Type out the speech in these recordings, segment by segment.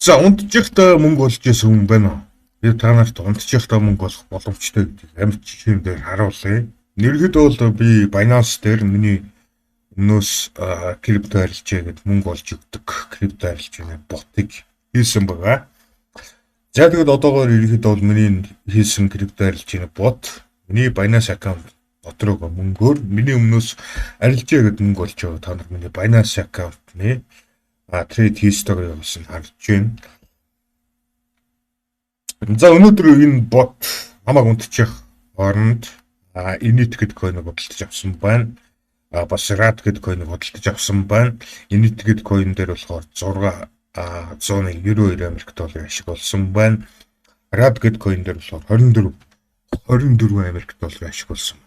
За унтчихтай мөнгө болж исэн хүн байна уу? Би та нарт унтчихтай мөнгө болох боломжтой гэдгийг амьд жишээн дээр харуулъя. Нэрхэд бол би Binance дээр миний өмнөөс крипто арилжаа гэдэг мөнгө олж өгдөг крипто арилжааны ботыг хийсэн байгаа. За тэгээд одоогоор ерөнхийдөө бол миний хийсэн крипто арилжааны бот миний Binance аккаунт дотроо мөнгөөр миний өмнөөс арилжаа гэдэг мөнгө олж байгаа. Та нар миний Binance аккаунтны трейд history явуулсан харж байна. За өнөөдөр энэ бот намайг унтчих оронд Init гэдэг койныг бодлож авсан байна. Бас RAD гэдэг койныг бодлож авсан байна. Init гэдэг койн дээр болохоор 692 Америк долларын ашиг болсон байна. RAD гэдэг койн дээр болохоор 24 Америк долларын ашиг болсон.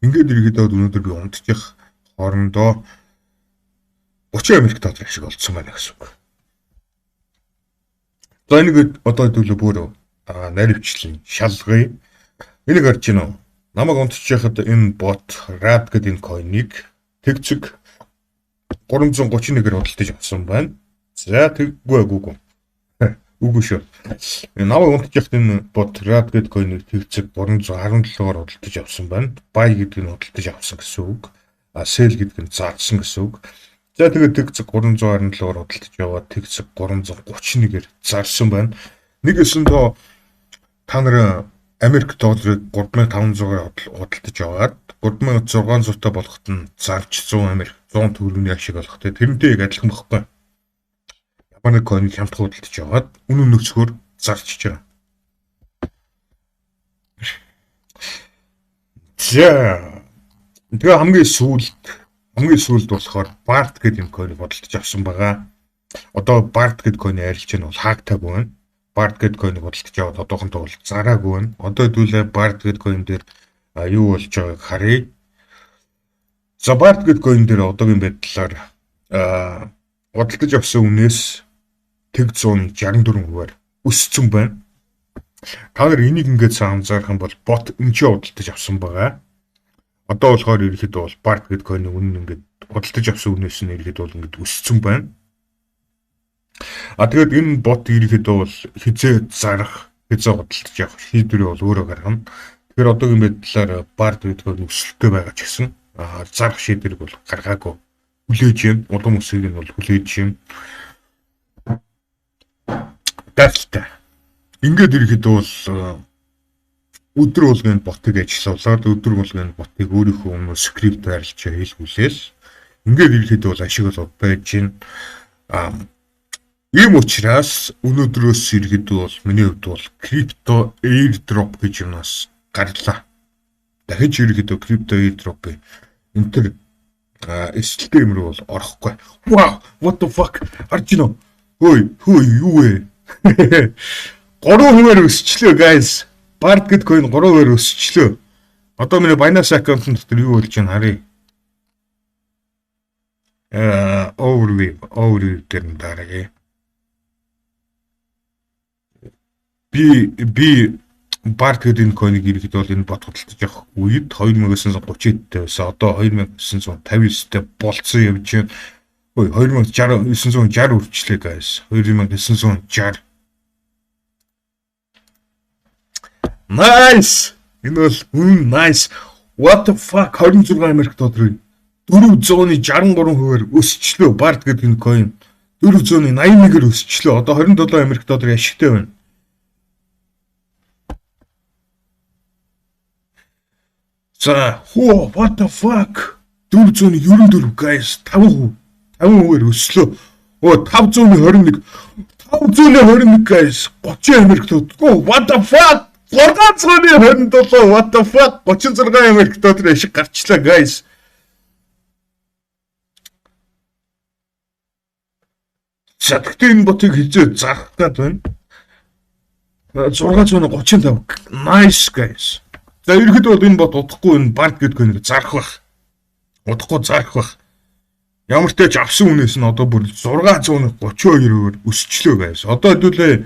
Ингээд иргэдээ өнөөдөр би унтчих хоорондоо 30 Америк долларын ашиг олдсон байна гэсэн үг. За энийг одоо хэдүүлээ бүр наривчлан шалгая. Энийг харж байна уу? Намайг унтчихад энэ бот RAD гэдэг энэ койныг тэгцэг 331-ээр худалдаж авсан байна. За тэггүй. Үгүй шүү. Намайг унтчихад энэ бот RAD гэдэг койныг тэгцэг 317-оор худалдаж авсан байна. Buy гэдэг нь худалдаж авсан гэсэн үг. Sell гэдэг нь заасан гэсэн үг. За тэгээд тэгцэг 317-оор худалдаж яваад тэгцэг 331-ээр зарсан байна. Нэг өсөндөө та нар Америк долларыг 3500-аар худалдаж аваад 3600-тай болоход нь зарж 100 төгрөгийн ашиг олох. Тэрнтэй яг адилхан бохгүй. Ямар нэг койныг хямдхан худалдаж аваад үнэн нөхцөөр зарчиж байгаа. За тэгээ хамгийн сүүлд болохоор BART гэдэг юм койныг худалдаж авсан байгаа. Одоо BART гэдэг койны арилжаа нь бол хаагтаагүй байна. BART гэдэг койныг худалдаж аваад одоохондоо бол зараагүй байна. Одоо хэдүүлээ BART гэдэг койн дээр юу болж байгааг харъя. За BART гэдэг койн дээр одоогийн байдлаар худалдаж авсан үнээс 164%-аар өссөн байна. Та нар энийг ингээд анзаарах юм бол бот энэчээ худалдаж авсан байгаа. Одоо болохоор ерөнхийдөө бол BART гэдэг койны үнэ ингээд худалдаж авсан үнээс нь ерөнхийдөө бол ингээд өссөн байна. Тэгээд энэ бот ерөнхийдөө бол хизээ зарах, хизээ худалдаж явах шийдвэрээ бол өөрөө гаргана. Тэгэхээр одоогийн байдлаар BART гэдэг нь өсөлттэй байгаа ч гэсэн зарах шийдвэрийг бол гаргаагүй. Хүлээж юм, улам өсөйг нь бол хүлээж юм. Дэвтэ. Ингээд ерөнхийдөө бол өдөр болгоны ботыг ажиллуулаад өдөр болгоны ботыг өөрийнхөө өмнөөс скрипт арилжаа хийлгүүлээл. Ингээд ерөнхийдөө бол ашиг бол байж байна. Ийм учраас өнөөдрөөс ерөнхийдөө бол миний хувьд бол крипто airdrop гэж юмнаас гарлаа. Дахиж ерөнхийдөө крипто airdrop энэ төр эсэлтэй юм руу бол орохгүй. Wow, what the fuck? Харж гинөө. Хөөе, юу вэ? 3%-аар өсчлөө guys. BART гэдэг койн 3%-аар өсчлөө. Одоо миний Binance аккаунт дотор юу болж байна харъя. Overview дээр нь дараагийн. Би BART гэдэг энэ койныг ерөнхийдөө бол энэ бот худалдаж авах үед 2930-тэй байсан. Одоо 2959-тэй болцсон явж байна. 2960 хүрчлээ guys. 2960. Nice. Энэ бол nice. What the fuck? 26 Америк долларын 463%-аар өсчлөө. BART гэдэг энэ койн 481-ээр өсчлөө. Одоо 27 Америк долларын ашигтай байна. За, what the fuck? 494 guys, 5%-аар өслөө. 521 guys, 30 Америк доллар. What the fuck? 627 what the fuck? 36 Америк долларын ашиг гарчлаа guys. За, тэгтээ энэ ботыг хизээ зарах гээд байна. 635. Nice guys. За ерөнхийдөө бол энэ бот удахгүй энэ BART гэдэг нэг зарах байх. Удахгүй зарах байх. Ямар ч тач авсан үнээс нь одоо бүр 632%-аар өсчлөө guys. Одоо хэдүүлээ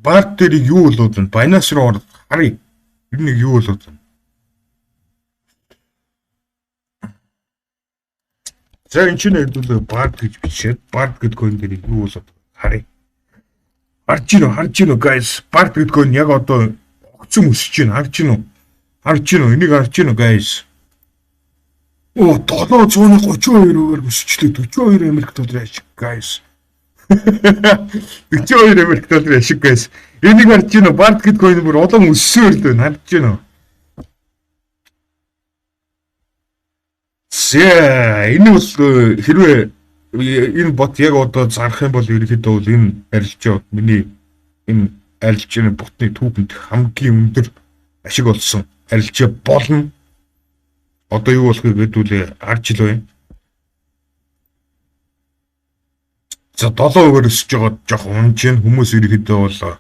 BART дээр юу болоод байна? Binance руу ороод харъя. Тэр нэг юу болоод байна? За энэ чинь хэдүүлээ BART гэж бичээд BART гэдэг койн дээр юу болоод харъя. Харж гинөө guys. Барт биткойн яг одоо огцом өсөж байна. Харж гинөө. Энийг харж гинөө guys. Оо 732-оор өсчлээ 42 Америк доллар ашиг guys. 42 Америк доллар ашиг guys. Энийг харж гинөө. Барт биткойн бүр улам өссөөр л байна. Харж гинөө. Энэ бол хэрвээ энэ бот яг одоо зарах юм бол ерөнхийдөө бол энэ арилжаа миний энэ арилжааны ботны түүхэнд хамгийн өндөр ашиг олсон арилжаа болно. Одоо юу болохыг гэдүүлээ харж л байна. За 7% өсөж байгаа жоох унж जैन хүмүүс ерөнхийдөө бол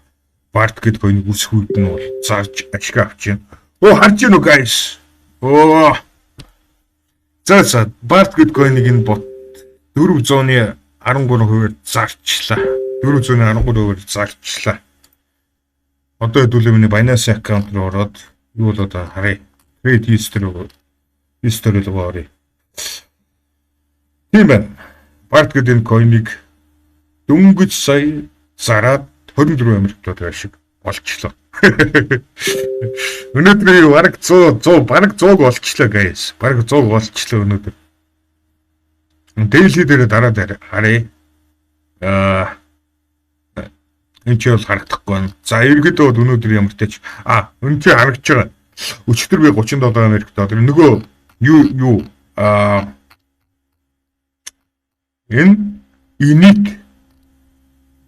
барт гэдэг хоёрыг үсэх үед нь бол зарж ашиг авч जैन. Оо харж гинөө guys. Оо за барт гэдэг хоёрыг энэ бот 413%-аар зарчлаа. 413%-аар зарчлаа. Одоо хэдүүлээ миний Binance аккаунт руу ороод юу бол одоо харъя. Trade history руу оръё. Тийм байна. Барт гэдэг энэ coin-ыг дөнгөж сая зараад 24 Америк доллар шиг болчихлоо. Өнөөдөр бараг 100 бараг 100 болчихлоо guys. Бараг 100 болчихлоо өнөөдөр. Daily дээр дараад харъя. Энэ ч бол харагдахгүй байна. За ерөөдөө бол өнөөдөр ямар ч тач энэ ч харагдж байгаа. Өчигдөр би 37 Америк доллар нөгөө юу энэ инит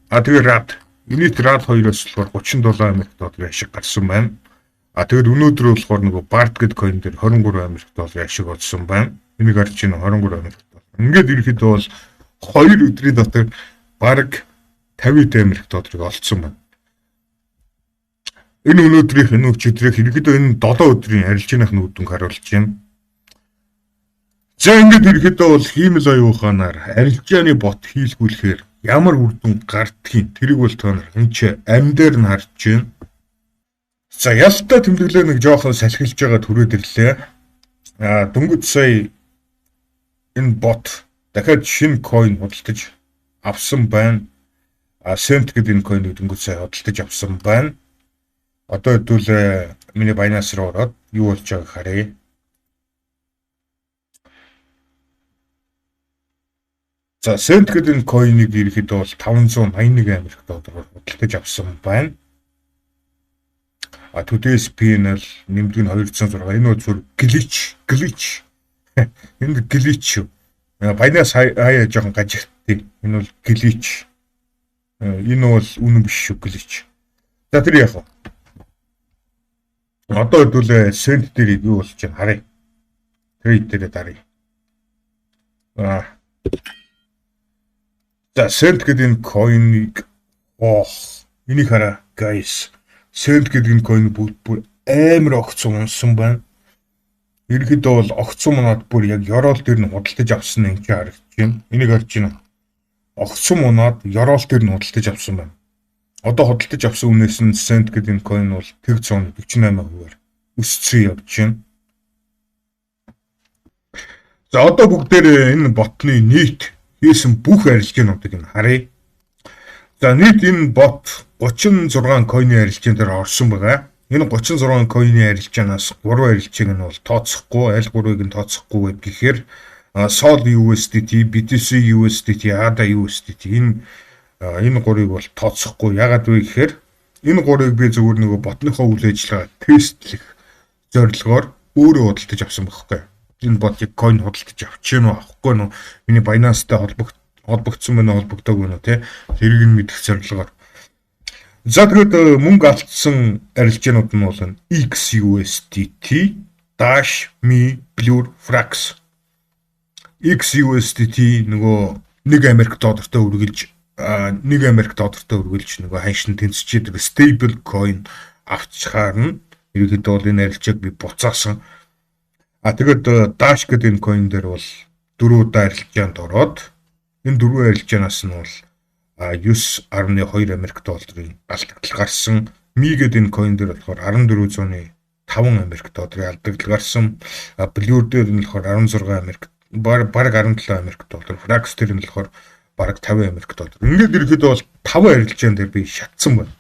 тэгээ рад 2-оос болохоор 37 Америк доллар ашиг гарсан байна. Тэгээд өнөөдөр болохоор нөгөө барт гэдэг coin дээр 23 Америк доллар ашиг олсон байна. Энийг харж байна 23 Америк доллар. Ингээд ерөөхдөө бол 2 өдрийн дотор бараг 50 Америк долларыг олцсон байна. Энэ өнөөдрийнх энэ өчигдрийнх ерөөхдөө энэ 7 өдрийн арилжааныхны үр дүнг харуулж байна. За ингээд ерөөхдөө бол хиймэл оюун ухаанаар арилжааны бот хийлгүүлэхээр ямар үр дүн гардгийг тэрийг бол та нар энэ амьдаар нь харж байна. За ялтай тэмдэглээ нэг жоохон салхилж байгаа түрээд ирлээ. Дөнгөж сая энэ бот дахиад шинэ coin худалдаж авсан байна. Cent гэдэг энэ coin-ыг дөнгөж сая худалдаж авсан байна. Одоо хэдүүл миний Binance руу ороод юу болж байгааг харъя. За Cent гэдэг энэ coin-ыг ерөөхдөө бол 581 Америк доллараар худалдаж авсан байна. Today's PNL нэмдэг нь 206. Энэ бол зөв glitch. Энэ glitch. Binance хаяа жоохон гажигдтыг. Энэ бол glitch. Энэ бол үнэн биш шүү glitch. За тэр яг. Одоо хэдүүлээ Cent дээр юу болж байна харъя. Trade дээр даръя. За Cent гэдэг энэ coin-ыг энийг хараа guys. Cent гэдэг энэ coin бүр амар огцом унсан байна. Ерөнхийдөө бол огцом унаад бүр яг ёроол дээр нь худалдаж авсан юм чи харагдаж байна. Энийг харж байна. Огцом унаад ёроол дээр нь худалдаж авсан байна. Одоо худалдаж авсан үнээс нь Cent гэдэг энэ coin бол 148%-аар өссөн явж байна. За одоо бүгдээр энэ ботны нийт хийсэн бүх арилжаануудыг нь харъя. За нийт энэ бот 36 coin-ийн арилжаан дээр орсон байгаа. Энэ 36 coin-ийн арилжаанаас 3 арилжааг нь бол тооцохгүй, аль 3-ыг нь тооцохгүй гэхээр Sol USDT, BTC USDT, ADA USDT энэ 3-ыг бол тооцохгүй. Яагаад вэ гэхээр энэ 3-ыг би зөвхөн нөгөө ботныхоо үйл ажиллагаа тестлэх зорилгоор өөрөө худалдаж авсан байхгүй. Энэ ботыг coin худалдаж авчих нь авахгүй нь миний Binance-тай холбогдсон байна уу холбогдоогүй нь те тэрийг нь мэдэх зорилгоор. За тэгээд мөнгө алдсан арилжаанууд нь бол XUSDT, Dash, Mi, Blur, Frax. XUSDT нөгөө 1 Америк доллартай үргэлж 1 Америк доллартай үргэлж нөгөө ханшин тэнцэж байгаа stable coin авчихаар нь ерөнхийдөө бол энэ арилжааг би буцаасан. Тэгээд Dash гэдэг энэ coin дээр бол 4 удаа арилжаанд ороод энэ 4 арилжаанаас нь бол 9.2 Америк долларын алдагдал гарсан. Mi гэдэг энэ coin дээр болохоор 1405 Америк долларын алдагдал гарсан. Blur дээр нь болохоор 16 Америк бараг 17 Америк доллар. Frax дээр нь болохоор бараг $50. Ингээд ерөөдөө бол 5 арилжаан дээр би шатсан байна.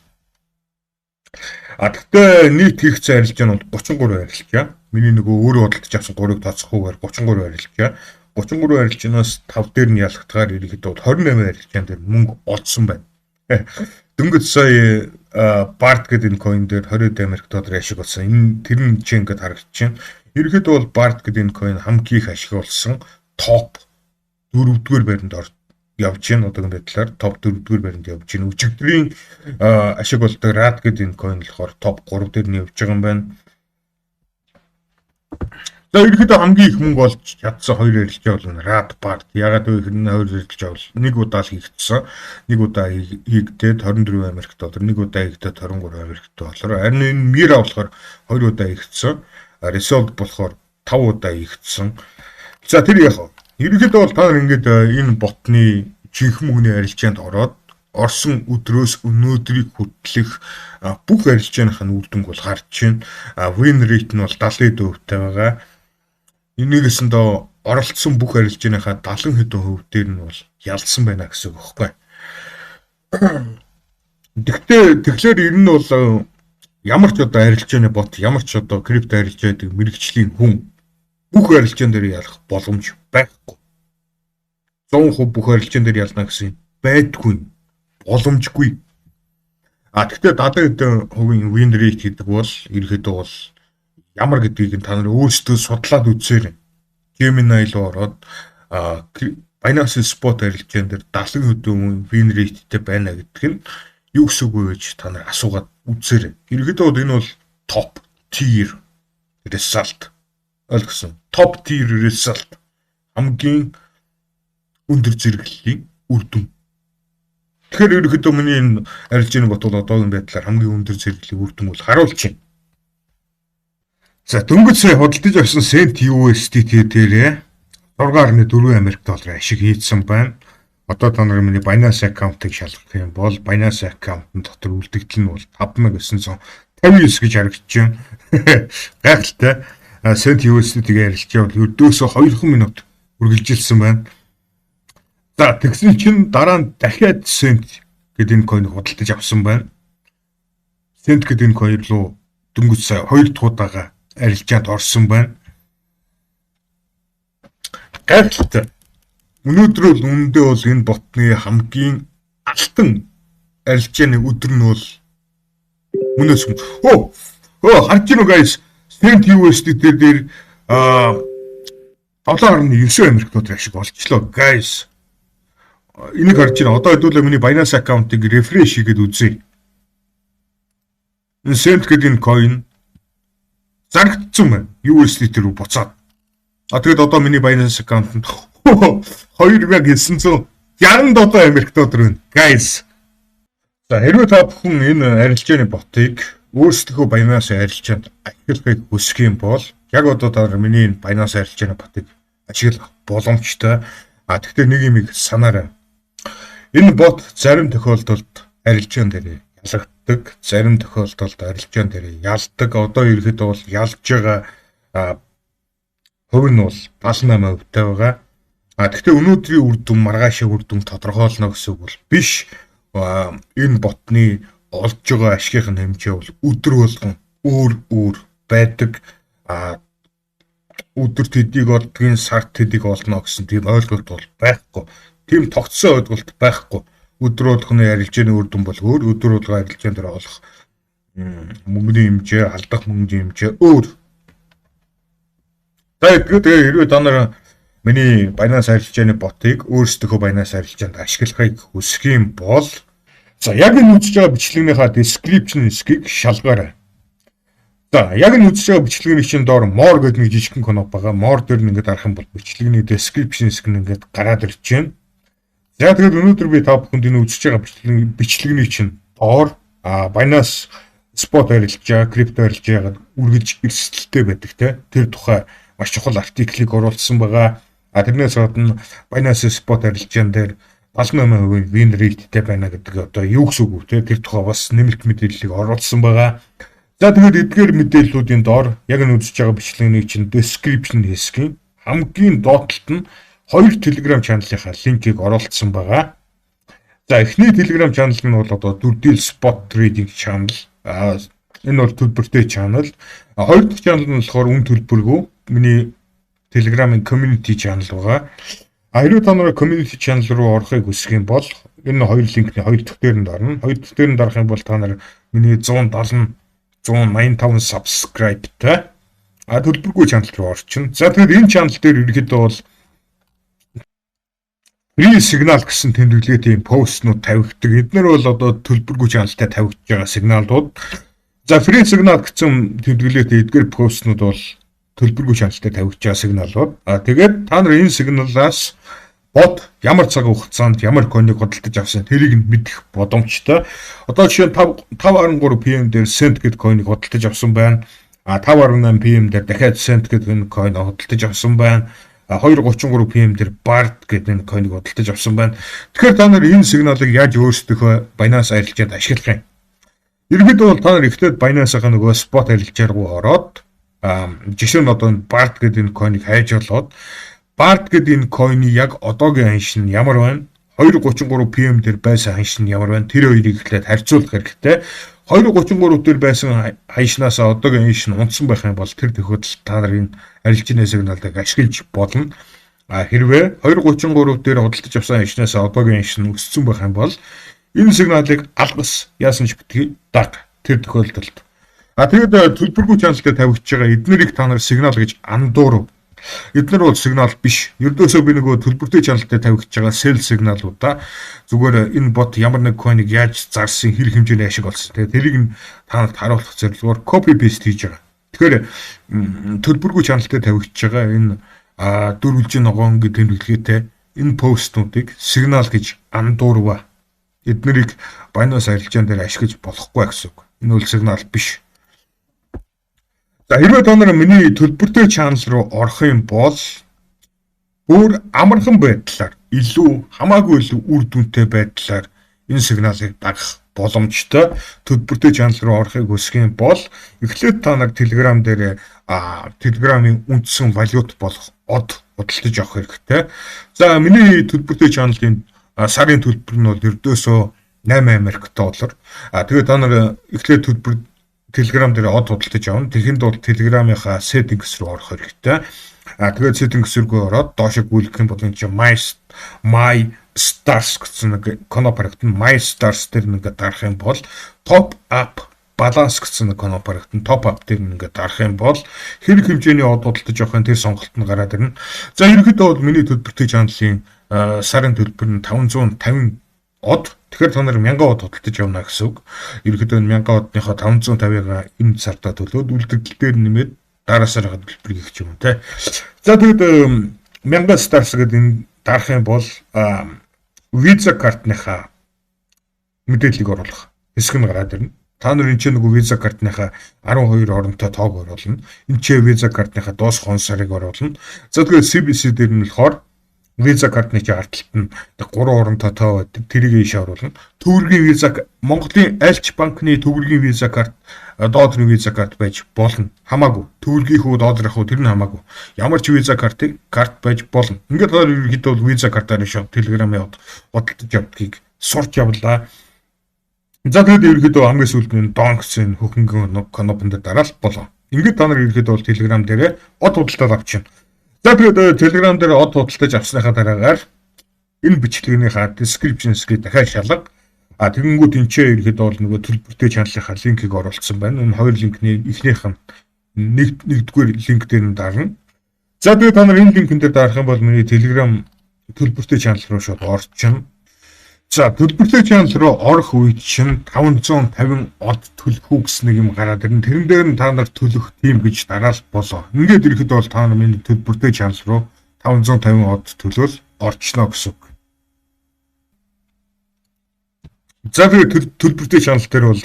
Гэхдээ нийт хийгдсэн арилжаа нь бол 33 арилжаа. Миний нөгөө өөрөө бодлож авсан 3-ыг тооцохгүйгээр 33 арилжаа. 33 арилжаанаас 5 дээр нь ялгахтаар ерөөдөө бол 28 арилжаан дээр мөнгө олдсон байна. Дөнгөж сая Bard гэдэг энэ coin дээр $20 ашиг болсон. Энэ тэрний чинь ингээд харагдаж байна. Ерөөдөө бол Bard гэдэг энэ coin хамгийн их ашиг олсон топ 4-р байранд явж байна. Одоогийн байдлаар топ 4-р байранд явж байна. Өчигдрийн ашиг болдог Rad гэдэг энэ coin болохоор топ 3 дээр нь явж байгаа юм байна. За ерөөдөө хамгийн их мөнгө олж чадсан 2 арилжаа бол Rad Bard. Ягаад гэвэл энэ 2 арилжаа бол нэг удаа л хийгдсэн. Нэг удаа хийгдээд $24, нэг удаа хийгдээд $23. Харин энэ Mira болохоор 2 удаа хийгдсэн. Resolve болохоор 5 удаа хийгдсэн. За тэр яг ерөөдөө бол та нар ингээд энэ ботны жинхэнэ мөнгөний арилжаанд ороод орсон өдрөөс өнөөдрийг хүртэлх бүх арилжааных нь үр дүнг бол гарч байна. Win rate нь бол 70% байгаа. Энийгээс нь оролцсон бүх арилжааныхаа 70% дээр нь бол ялсан байна гэсэн үг байхгүй. Тэгэхээр ер нь бол ямар ч одоо арилжааны бот, ямар ч одоо крипто арилжаадаг мэрэгчлийн хүн бүх арилжаан дээр ялах боломж байхгүй. 100% бүх арилжаан дээр ялна гэсэн байдгүй. Боломжгүй. Гэхдээ 70% win rate гэдэг бол ерөөдөө бол ямар гэдгийг та нар өөрсдөө судлаад үзээрэй. Gemini руу ороод Binance Spot арилжаан дээр 70% win rateтэй байна гэдэг нь юу гэсэн үг вэ гэж та нар асуугаад үзээрэй. Ерөөдөө энэ бол top tier result. Ойлгосон. Top tier result. Хамгийн өндөр зэрэглэлийн үр дүн. Тэгэхээр ерөөдөө миний энэ арилжааны бот бол одоогийн байдлаар хамгийн өндөр зэрэглэлийн үр дүн бол харуулж байна. За дөнгөж сая худалдаж авсан Cent USDT дээрээ $6.4 ашиг хийсэн байна. Одоо та нар миний Binance account-ыг шалгах юм бол Binance account-ын дотор үлдэгдэл нь бол 5959 гэж харагдаж байна. Гайхалтай. Cent USDT-ийг арилжаа бол ердөөсөө 2 минут үргэлжилсэн байна. За тэгсэн чинь дараа нь дахиад Cent гэдэг энэ coin-ыг худалдаж авсан байна. Cent гэдэг энэ coin руу дөнгөж сая 2 дахь удаага арилжаанд орсон байна. Гайхалтай. Өнөөдөр бол үнэндээ бол энэ ботны хамгийн алтан арилжааны өдөр нь бол мөнөөс харж байна уу guys? Cent USDT дээр $7.9 ашиг олчлоо guys. Энийг харж байна. Одоо хэдүүлээ миний Binance account-ыг refresh хийгээд үзье. Энэ Cent гэдэг энэ coin зарагдсан байна. USDT рүү буцаад. Тэгээд одоо миний Binance account-д $2,967 байна. Guys. За хэрвээ та бүхэн энэ арилжааны ботыг өөрсдөө Binance арилжаанд ашиглахыг хүсэх юм бол яг одоо та миний энэ Binance арилжааны ботыг ашиглах боломжтой. Гэхдээ нэг юм санаарай. Энэ бот зарим тохиолдолд арилжаан дээр ялгдаг, зарим тохиолдолд арилжаан дээр ялдаг. Одоо ерөөдөө бол ялж байгаа хувь нь бол 78% байгаа. Гэхдээ өнөөдрийн үр дүн маргаашийн үр дүн тодорхойлно гэсэн үг бол биш. Энэ ботны олж байгаа ашигын хэмжээ бол өдөр болгон өөр байдаг. Өдөрт хэдийг олдгийн, сард хэдийг олно гэсэн тийм ойлголт бол байхгүй. Тийм тогтсон ойлголт байхгүй. Өдөр болгоны арилжааны үр дүн бол өөр, өдөр болгоо арилжаан дээр олох мөнгөний хэмжээ, алдах мөнгөний хэмжээ өөр. Тэгээд хэрвээ та нар миний Binance арилжааны ботыг өөрсдөө Binance арилжаанд ашиглахыг хүсэх юм бол за яг энэ үзэж байгаа бичлэгнийхаа description хэсгийг шалгаарай. За яг энэ үзэж байгаа бичлэгийн чинь доор more гэдэг нэг жижигхэн кнопк байгаа. More дээр нь ингээд арах юм бол бичлэгний description хэсэг нь ингээд гараад ирж байна. За тэгээд өнөөдөр би та бүхэнд энэ үзэж байгаа бичлэгний чинь доор Binance Spot арилжаа, крипто арилжаагаад үргэлж эрсдэлтэй байдаг те. Тэр тухай маш чухал артиклийг оруулсан байгаа. Тэрнээс гадна Binance Spot арилжаан дээр 78% win rate-тэй байна гэдэг одоо юу гэсэн үг вэ? Тэр тухай бас нэмэлт мэдээллийг оруулсан байгаа. За тэгээд эдгээр мэдээллүүдийн доор яг энэ үзэж байгаа бичлэгийн чинь description хэсгийн хамгийн доотлолт нь 2 Telegram channel-ийнхаа линкийг оруулсан байгаа. За эхний Telegram channel нь бол одоо Дүрдэл Spot Trading channel. Энэ бол төлбөртэй channel. Хоёр дахь channel нь болохоор үн төлбөргүй миний Telegram-ын community channel байгаа. Хэрвээ та нараа community channel руу орохыг хүсэх юм бол энэ хоёр линкний хоёр дахь дээр нь орно. Хоёр дахь дээр нь дарах юм бол та нар миний 185 subscribe-тай төлбөргүй channel руу орчин. За тэгэхээр энэ channel дээр ерөнхийдөө бол free signal гэсэн тэмдэглэгээ тийм постнууд тавигддаг. Эдгээр бол одоо төлбөргүй channel-тай тавигдж байгаа сигналууд. За free signal гэсэн тэмдэглэлтэй эдгээр постнууд бол төлбөргүй channel-тай тавигдж байгаа сигналууд. Тэгээд та нар энэ сигналаас бот ямар цаг хугацаанд ямар койныг худалдаж авсан тэрийг мэдэх боломжтой. Одоо жишээ нь 5.13 PM дээр cent гэдэг койныг худалдаж авсан байна. 5.8 PM дээр дахиад cent гэдэг койн худалдаж авсан байна. 2.33 PM дээр Bard гэдэг койныг худалдаж авсан байна. Тэгэхээр та нар энэ сигналыг яаж өөрсдөө Binance арилжаад ашиглах юм? Ерөнхийдөө бол та нар эхлээд Binance-ийн нөгөө spot арилжаар руу ороод жишээ нь одоо Bard гэдэг энэ койныг хайж болоод Bard гэдэг энэ койны яг одоогийн ханш нь ямар байна? 2.33 PM дээр байсан ханш нь ямар байна? Тэр хоёрыг эхлээд харьцуулах хэрэгтэй. 2.33 дээр байсан ханшнаас одоогийн ханш нь унтсан байх юм бол тэр тохиолдолд та нар энэ арилжааны сигналыг ашиглаж болно. Хэрвээ 2.33 дээр худалдаж авсан ханшнаас одоогийн ханш нь өссөн байх юм бол энэ сигналыг алгас яасан ч битгий даг тэр тохиолдолд. Тэгээд төлбөргүй channel-тэй тавигдж байгаа эднэрийг та нар сигнал гэж андуур. Эднэр бол сигнал биш. Ердөөсөө би нөгөө төлбөртэй channel-тэй тавигдж байгаа sell сигналуудаа зүгээр энэ бот ямар нэг coin-ыг яаж зарсан хэрэг хэмжээний ашиг олсон. Тэгээд тэрийг та нарт харуулах зорилгоор copy paste хийж байгаа. Тэгэхээр төлбөргүй channel-тэй тавигдж байгаа энэ дөрвөлжин ногоон гэдэг тэмдэглэгээтэй энэ постнуудыг сигнал гэж андуурва. Эднэрийг Binance арилжаан дээр ашиглаж болохгүй гэсэн үг. Энэ бол сигнал биш. За хэрвээ та нар миний төлбөртэй channel руу орох юм бол өөр амархан байдлаар хамаагүй илүү үр дүнтэй байдлаар энэ сигналыг дагах боломжтой. Төлбөртэй channel руу орохыг хүсэх юм бол эхлээд та нар Telegram дээр Telegram-ын үндсэн валют болох од худалдаж авах хэрэгтэй. За миний төлбөртэй channel-ийн сарын төлбөр нь бол ердөөсөө $8. Тэгээд та нар эхлээд Telegram дээр од худалдаж авна. Тэгэхэд бол Telegram-ийнхаа settings руу орох хэрэгтэй. Тэгээд settings руу ороод доош гүйлгэх юм бол энэ чинь My Stars гэсэн нэг коно харагдана. My Stars дээр ингээд дарах юм бол Top Up Balance гэсэн нэг коно харагдана. Top Up дээр ингээд дарах юм бол хэрэг хэмжээний од худалдаж авахын тэр сонголт нь гараад ирнэ. За ерөнхийдөө бол миний төлбөртэй channel-ийн сарын төлбөр нь 550 од. Тэгэхээр та нар 1000 од худалдаж явна гэсэн үг. Ерөнхийдөө 1000 одныхоо 550-ыг энэ сартаа төлөөд үйлдвэрлэл дээр нэмээд дараа сараа төлбөрийг өгч юм те. За тэгээд 1000 Stars гэдэг энэ дарах юм бол Visa картныхаа мэдээллийг оруулах хэсэг нь гараад ирнэ. Та нар энэ ч нөгөө Visa картныхаа 12 оронтой тоог оруулна. Энэ ч Visa картныхаа дуусах сарыг оруулна. За тэгээд CBC дээр нь болохоор Visa картны ардталт нь 3 оронтой тоо байдаг. Тэрийг ийш оруулна. Төгрөгийн Visa Монголын альч банкны төгрөгийн Visa карт, долларын Visa карт байж болно. Хамаагүй. Төгрөгийн хүү долларын хүү тэр нь хамаагүй. Ямар ч Visa карт байж болно. Ингээд та ерөнхийдөө бол Visa картаар шууд Telegram-ийн худалдаж явдгийг сурч явлаа. За тэгээд ерөнхийдөө хамгийн сүүлд нь Donks-ын хөхөнгөн конопонд дараал болоо. Ингээд та нар ерөнхийдөө бол Telegram дээрээ од худалдаад авчихна. За тэгээд Telegram дээр од худалдаж авсныхаа дараагаар энэ бичлэгнийхаа description-ийг дахиад шалга. Тэгэнгүүт энэ ч ерөөдөө бол нөгөө төлбөртэй channel-ийнхаа линкийг оруулсан байна. Энэ хоёр линкний эхнийх нь нэгдүгээр линк дээр нь дарна. За тэгээд та нар энэ линкэн дээр дарах юм бол миний Telegram төлбөртэй channel руу шууд орчихно. За төлбөртэй channel руу орох үед чинь 550 од төлөх үү гэсэн нэг юм гараад ирнэ. Тэрэн дээр нь та нар төлөх тийм гэж дараал болоо. Ингээд ирэхэд бол та нар миний төлбөртэй channel руу 550 од төлөөл орчихно гэсэн үг. За тэгээд төлбөртэй channel дээр бол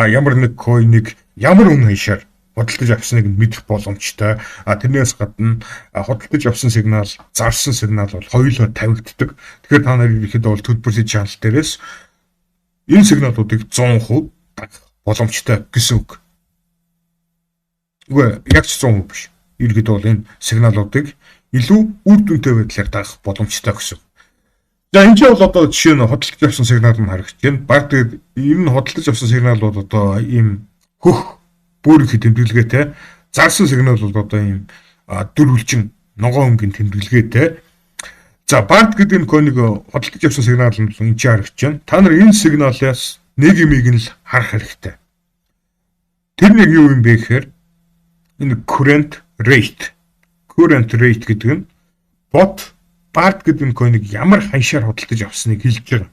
ямар нэг coin-ыг ямар үн ханшаар худалдаж авсныг мэдэх боломжтой. Тэрнээс гадна худалдаж авсан сигнал, зарсан сигнал бол хоёулаа тавигддаг. Тэгэхээр та нар ирэхэд бол төлбөртэй channel дээрээс энэ сигналуудыг 100% дагах боломжтой гэсэн үг. Үгүй яг ч 100% биш. Ирэхэд бол энэ сигналуудыг илүү үр дүнтэй байдлаар даах боломжтой гэсэн. За энэ ч бол одоо жишээ нь хөдөлж явсан сигнал нь харагдаж байна. Баг тэгээд энэ нь хөдөлж явсан сигнал бол одоо ийм хөх бүр их тэмдэглэгээтэй. Зарсан сигнал бол одоо ийм дөрвөлжин ногоон өнгийн тэмдэглэгээтэй. За бард гэдэг энэ койныг хөдөлж явсан сигнал нь энэ ч харагдаж байна. Та нар энэ сигналаас нэг юмыг нь л харах хэрэгтэй. Тэр нэг юу юм бэ гэхээр энэ current rate гэдэг нь бот бард гэдэг энэ койныг ямар ханшаар хөдөлж авсныг хэлж байгаа.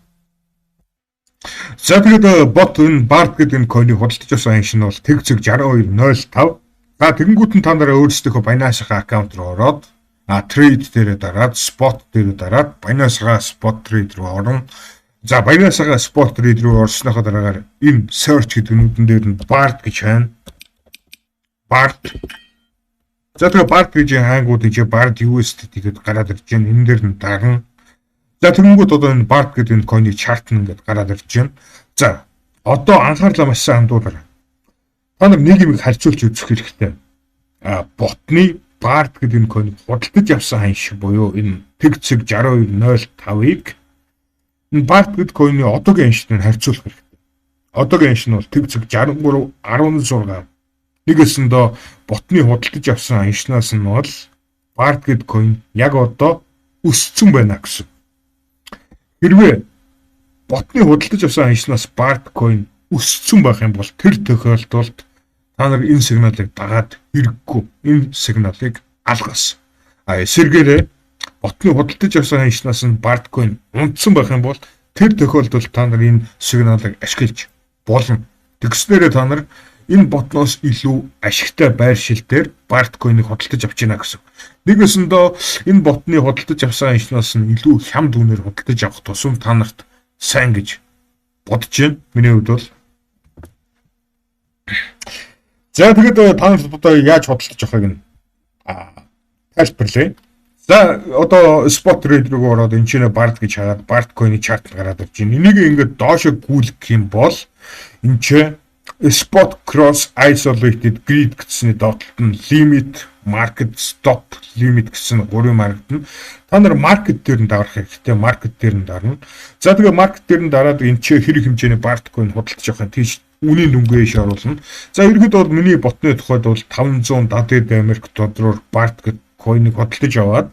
За тэгээд бот энэ бард гэдэг энэ койныг хөдөлж авсан ханш нь бол тэг-зэг 62.05. За тэгэнгүүт нь та нараа өөрсдийнхөө Binance-ийн аккаунт руу ороод trade дээр дараад spot дээр дараад Binance-ийн spot trade руу орно. За Binance-ийн spot trade руу орсныхоо дараагаар энэ search гэдэг нүүдэн дээр нь barд гэж байна. Barд. За тэгээ barд гэж хангууд энэ bard USDT гэдээ гараад ирж байна. Энэ дээр нь дарна. За тэгэнгүүт одоо энэ bard гэдэг энэ coin-ийг chart-н гэдээ гараад ирж байна. За одоо анхаарлаа маш сайн хандуулаарай. Та нар нэг юм харьцуулж үзэх хэрэгтэй. Ботны bard гэдэг энэ coin-ийг худалдаж авсан ханш буюу энэ тэг-зэг 62.05-ыг энэ бард гэдэг койны одоогийн ханштай харьцуулах хэрэгтэй. Одоогийн ханш нь бол тэг-зэг 63.16. Нэгэсэндээ ботны худалдаж авсан ханшнаас нь бол бард гэдэг койн яг одоо өссөн байна гэсэн. Хэрвээ ботны худалдаж авсан ханшнаас бард койн өссөн байх юм бол тэр тохиолдолд та нар энэ сигналыг дагаад хэрэггүй. Энэ сигналыг алгаас. Эсвэргээрээ ботны худалдаж авсан ханшнаас нь бард койн унтсан байх юм бол тэр тохиолдолд та нар энэ сигналыг ашиглаж болно. Тэгснээрээ та нар энэ ботноос илүү ашигтай байршил дээр бард койныг худалдаж авч яана гэсэн. Нэгэсэндээ энэ ботны худалдаж авсан ханшнаас нь илүү хям дүүнээр худалдаж авах тусам та нарт сайн гэж бодож байна. Миний хувьд бол. За тэгээд та нарт одоо яаж худалдаж авахыг нь тайлбарлая. За одоо spot trade руу ороод энэ чинь бард гэж хагаад бард койны чарт гараад ирж байна. Энийг ингээд доошо гүйлгэх юм бол энэ чинь spot cross isolated grid гэсэн доотлолт нь limit market stop limit гэсэн гурван маркет нь та нар маркет дээр нь давах хэрэгтэй. Маркет дээр нь дарна. За тэгээ маркет дээр нь дараад энэ чинь хэрэг хэмжээний бард койн худалдаж авах тийш үнийн дүнгээ оруулна. За ерөнхийдөө бол миний ботны тухайд бол 570 Америк доллараар бард гэдэг койныг худалдаж аваад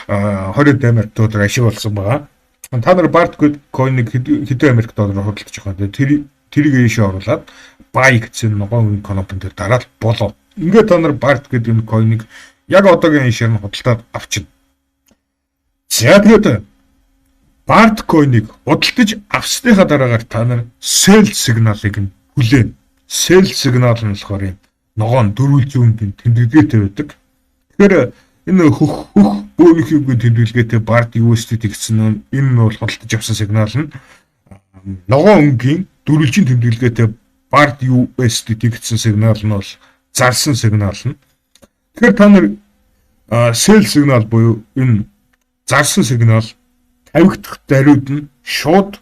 20 Америк доллар ашиг болсон байгаа. Та нар бард койныг хэдэн Америк доллараар худалдаж авах вэ? Тэрийг ийшээ оруулаад buy гэсэн ногоон кнопн дээр дараад болоо. Ингээд та нар бард гэдэг энэ койныг яг одоогийн ханшаар нь худалдаад авчина. За тэгээд бард койныг худалдаж авсныхаа дараагаар та нар sell сигналыг нь хүлээн. Sell сигнал нь болохоор юм ногоон дөрвөлжин тэмдэглэгээтэй байдаг. Тэгэхээр энэ хөх бөөнийхийг тэмдэглэгээтэй бард USDT гэсэн энэ нь бол худалдаж авсан сигнал нь ногоон өнгийн дөрвөлжин тэмдэглэгээтэй бард USDT гэсэн сигнал нь бол зарсан сигнал нь. Тэгэхээр та нар sell сигнал буюу энэ зарсан сигнал тавигдах даруйд нь шууд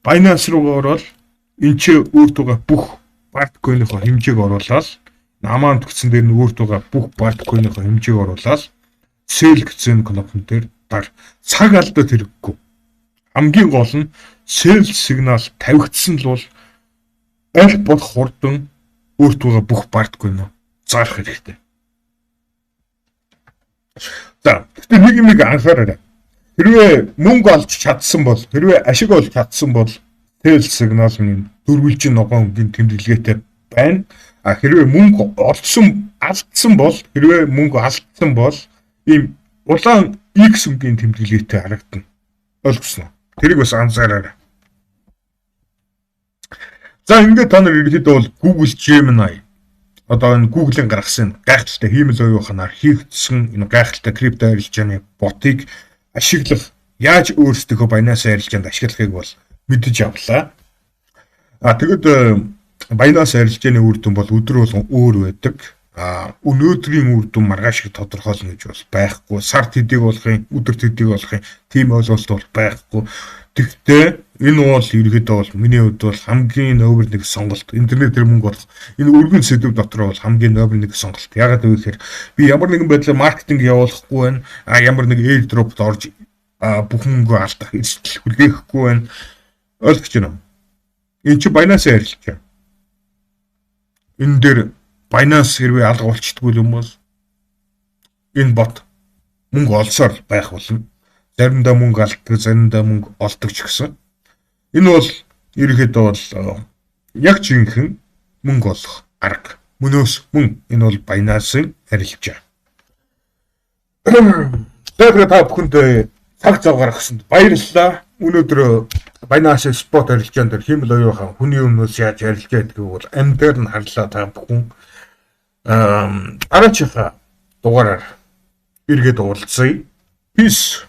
Binance руу ороод энэ ч өөрт байгаа бүх бард койныхоо хэмжээг оруулаад намаанд гэсэн дээр нь өөрт байгаа бүх бард койныхоо хэмжээг оруулаад sell гэсэн кнопн дээр дар цаг алдаад хэрэггүй. Хамгийн гол нь sell сигнал тавигдсан л бол аль болох хурдан өөрт байгаа бүх бард койноо зарах хэрэгтэй. За гэхдээ нэг юм анхаараарай. Хэрвээ мөнгө олж чадсан бол хэрвээ ашиг олж чадсан бол sell сигнал нь дөрвөлжин ногоон өнгийн тэмдэглэгээтэй байна. Хэрвээ мөнгө алдсан бол ийм улаан X өнгийн тэмдэглэгээтэй харагдана. Ойлгосноо? Тэрийг бас анзаараарай. За ингээд та нар ерөнхийдөө бол Google Gemini одоо энэ Google-ийн гаргасан гайхалтай хиймэл оюуханаар хийгдсэн энэ гайхалтай крипто арилжааны ботыг ашиглах яаж өөрсдийнхөө Binance арилжаанд ашиглахыг бол мэдэж авлаа. Тэгэд Binance арилжааны үр дүн бол өдөр болгон өөр байдаг. өнөөдрийн үр дүн маргааш шиг тодорхойлно гэж бол байхгүй. Сар төдийг болохын, өдөр төдийг болохын тийм ойлголт бол байхгүй. Тэгвэл энэ бол ерөөдөө бол миний хувьд бол хамгийн номер 1 сонголт. Интернетээр мөнгө олох энэ өргөн сэдв дотор бол хамгийн номер 1 сонголт. Ягаад гэвэл би ямар нэгэн байдлаар маркетинг явуулахгүй байна. Ямар нэг airdrop-д орж бүх мөнгөө алдах эрсдэл хүлээхгүй байна. Ойлгож байна уу? Энэ чи Binance-аар ярилж байна. Энэ дээр Binance хэрвээ алга болчихдгүй юм бол энэ бот мөнгө олсоор байх болно. Заримдаа мөнгө алддаг, заримдаа мөнгө олдог ч гэсэн. Энэ бол ерөнхийдөө бол яг жинхэнэ мөнгө олох арга. Мөнөөс мөн энэ бол Binance-ын арилжаа. Тэгэхээр та бүхэнд цаг зав гаргасанд баярлалаа. Өнөөдөр Binance спот арилжаан дээр Химэл оюухан хүний өмнөөс яаж арилжаа гэдгийг бол амь дээр нь харлаа та бүхэн. Дараачихаа дугаараар эргээд уулзъя. Peace.